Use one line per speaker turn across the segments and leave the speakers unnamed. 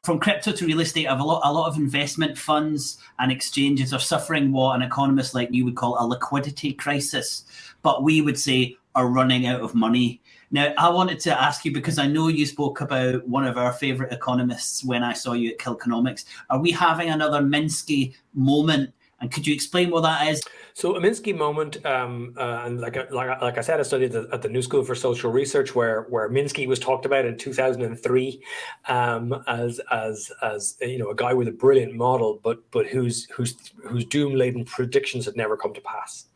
from crypto to real estate, a lot of investment funds and exchanges are suffering what an economist like you would call a liquidity crisis, but we would say are running out of money. Now, I wanted to ask you, because I know you spoke about one of our favorite economists when I saw you at Kilconomics. Are we having another Minsky moment? And could you explain what that is?
So a Minsky moment, and like I said, I studied at the New School for Social Research, where Minsky was talked about in 2003 as a guy with a brilliant model, but whose doom-laden predictions had never come to pass.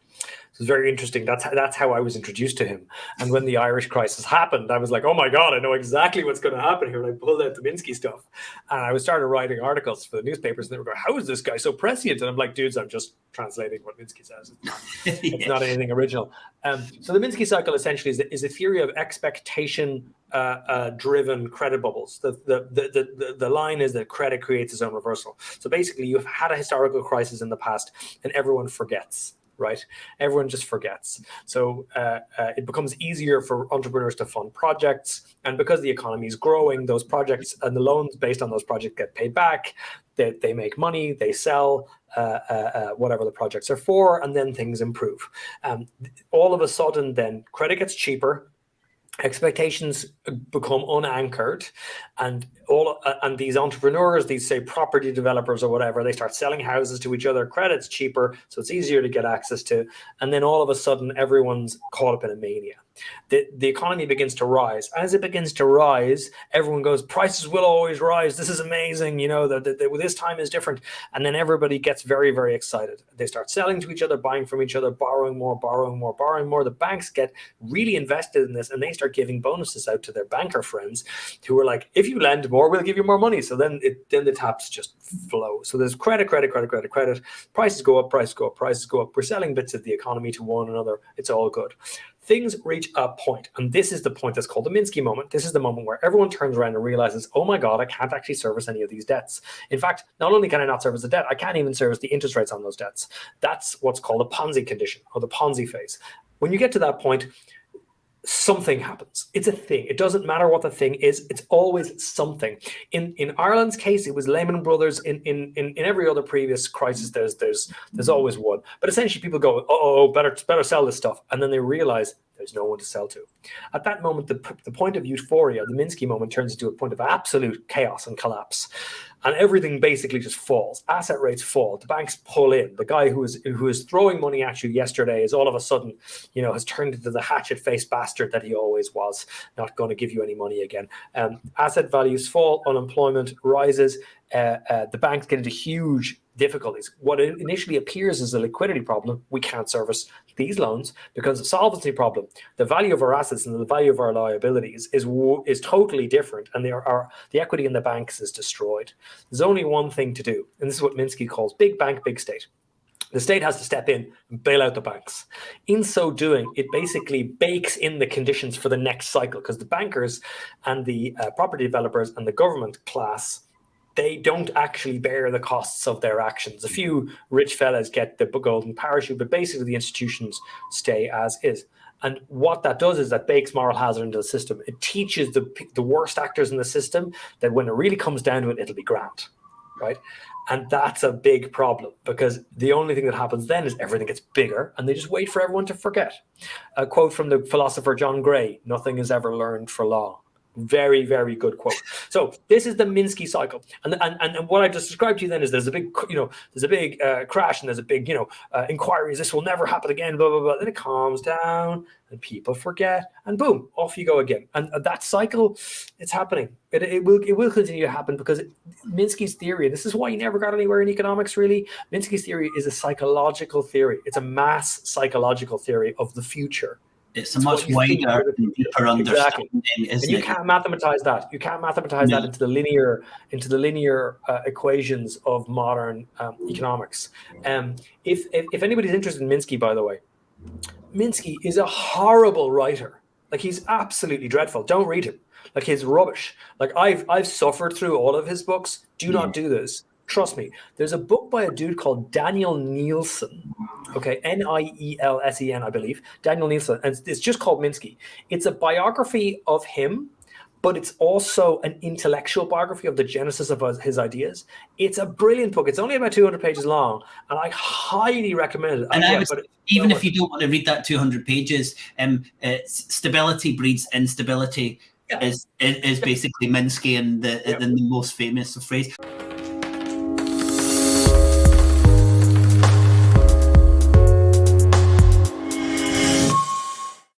So it's very interesting. That's how I was introduced to him. And when the Irish crisis happened, I was like, oh my God, I know exactly what's going to happen here. And I pulled out the Minsky stuff. And I started writing articles for the newspapers. And they were going, how is this guy so prescient? And I'm like, dudes, I'm just translating what Minsky says. It's not anything original. So the Minsky cycle essentially is a theory of expectation driven credit bubbles. The line is that credit creates its own reversal. So basically, you've had a historical crisis in the past and everyone forgets. Right? Everyone just forgets. So it becomes easier for entrepreneurs to fund projects. And because the economy is growing, those projects and the loans based on those projects get paid back. They make money, they sell whatever the projects are for, and then things improve. All of a sudden, then credit gets cheaper. Expectations become unanchored, and these entrepreneurs, these say property developers or whatever, they start selling houses to each other. Credit's cheaper, so it's easier to get access to, and then all of a sudden everyone's caught up in a mania. The economy begins to rise. As it begins to rise, everyone goes, prices will always rise. This is amazing. This time is different. And then everybody gets very, very excited. They start selling to each other, buying from each other, borrowing more. The banks get really invested in this, and they start giving bonuses out to their banker friends who are like, if you lend more, we'll give you more money. So then the taps just flow. So there's credit. Prices go up. We're selling bits of the economy to one another. It's all good. Things reach a point, and this is the point that's called the Minsky moment. This is the moment where everyone turns around and realizes, oh my God, I can't actually service any of these debts. In fact, not only can I not service the debt, I can't even service the interest rates on those debts. That's what's called a Ponzi condition, or the Ponzi phase. When you get to that point, something happens. It's a thing. It doesn't matter what the thing is. It's always something. In Ireland's case, it was Lehman Brothers. In every other previous crisis, there's always one. But essentially, people go, better sell this stuff, and then they realize there's no one to sell to. At that moment, the point of euphoria, the Minsky moment, turns into a point of absolute chaos and collapse. And everything basically just falls. Asset rates fall. The banks pull in. The guy who was throwing money at you yesterday is all of a sudden, has turned into the hatchet-faced bastard that he always was, not going to give you any money again. Asset values fall. Unemployment rises. The banks get into huge difficulties. What initially appears as a liquidity problem, we can't service these loans because the solvency problem, the value of our assets and the value of our liabilities is totally different, and the equity in the banks is destroyed. There's only one thing to do, and this is what Minsky calls big bank, big state. The state has to step in and bail out the banks. In so doing, it basically bakes in the conditions for the next cycle, because the bankers and the property developers and the government class, they don't actually bear the costs of their actions. A few rich fellas get the golden parachute, but basically the institutions stay as is. And what that does is that bakes moral hazard into the system. It teaches the worst actors in the system that when it really comes down to it, it'll be grand, right? And that's a big problem, because the only thing that happens then is everything gets bigger and they just wait for everyone to forget. A quote from the philosopher John Gray, "Nothing is ever learned for long." Very, very good quote. So this is the Minsky cycle, and what I just described to you then is there's a big crash, and there's a big inquiries. This will never happen again. Blah blah blah. Then it calms down, and people forget, and boom, off you go again. And that cycle, it's happening. It will continue to happen, because Minsky's theory. This is why he never got anywhere in economics. Really, Minsky's theory is a psychological theory. It's a mass psychological theory of the future.
It's a much wider and deeper understanding, isn't
and you
it?
can't mathematize that. You can't mathematize that into the linear equations of modern economics. If anybody's interested in Minsky, by the way, Minsky is a horrible writer. Like, he's absolutely dreadful. Don't read him. Like, he's rubbish. Like, I've suffered through all of his books. Do not do this. Trust me. There's a book by a dude called Daniel Nielsen. Okay, Nielsen, I believe. Daniel Nielsen, and it's just called Minsky. It's a biography of him, but it's also an intellectual biography of the genesis of his ideas. It's a brilliant book. It's only about 200 pages long, and I highly recommend it.
And even if you don't want to read that 200 pages, stability breeds instability is basically Minsky and the most famous phrase.